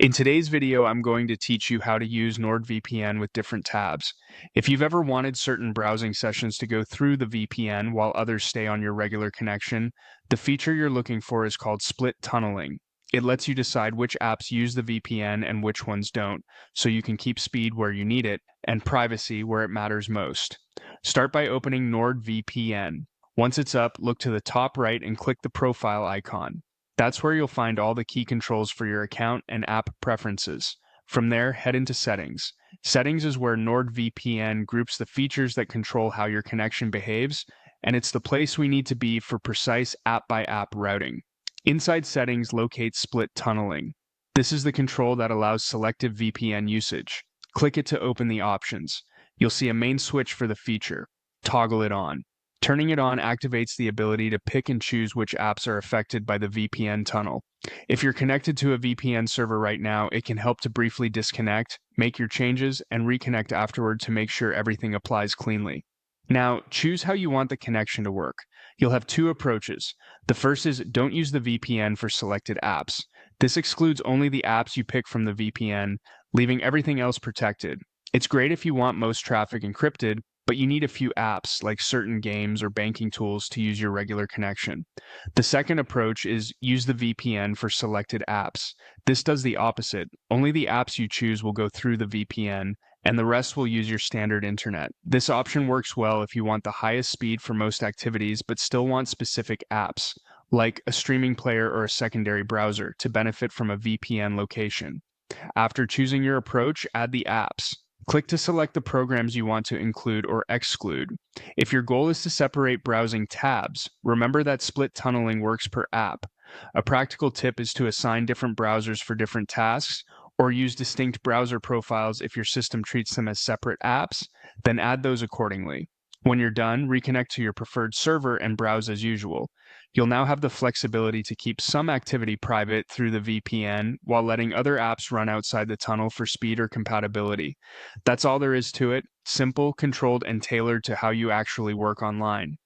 In today's video, I'm going to teach you how to use NordVPN with different tabs. If you've ever wanted certain browsing sessions to go through the VPN while others stay on your regular connection, the feature you're looking for is called split tunneling. It lets you decide which apps use the VPN and which ones don't, so you can keep speed where you need it and privacy where it matters most. Start by opening NordVPN. Once it's up, look to the top right and click the profile icon. That's where you'll find all the key controls for your account and app preferences. From there, head into Settings. Settings is where NordVPN groups the features that control how your connection behaves, and it's the place we need to be for precise app-by-app routing. Inside Settings, locate Split Tunneling. This is the control that allows selective VPN usage. Click it to open the options. You'll see a main switch for the feature. Toggle it on. Turning it on activates the ability to pick and choose which apps are affected by the VPN tunnel. If you're connected to a VPN server right now, it can help to briefly disconnect, make your changes, and reconnect afterward to make sure everything applies cleanly. Now, choose how you want the connection to work. You'll have two approaches. The first is don't use the VPN for selected apps. This excludes only the apps you pick from the VPN, leaving everything else protected. It's great if you want most traffic encrypted, but you need a few apps like certain games or banking tools to use your regular connection. The second approach is use the VPN for selected apps. This does the opposite. Only the apps you choose will go through the VPN, and the rest will use your standard internet. This option works well if you want the highest speed for most activities but still want specific apps, like a streaming player or a secondary browser, to benefit from a VPN location. After choosing your approach, add the apps. Click to select the programs you want to include or exclude. If your goal is to separate browsing tabs, remember that split tunneling works per app. A practical tip is to assign different browsers for different tasks, or use distinct browser profiles if your system treats them as separate apps, then add those accordingly. When you're done, reconnect to your preferred server and browse as usual. You'll now have the flexibility to keep some activity private through the VPN while letting other apps run outside the tunnel for speed or compatibility. That's all there is to it: simple, controlled, and tailored to how you actually work online.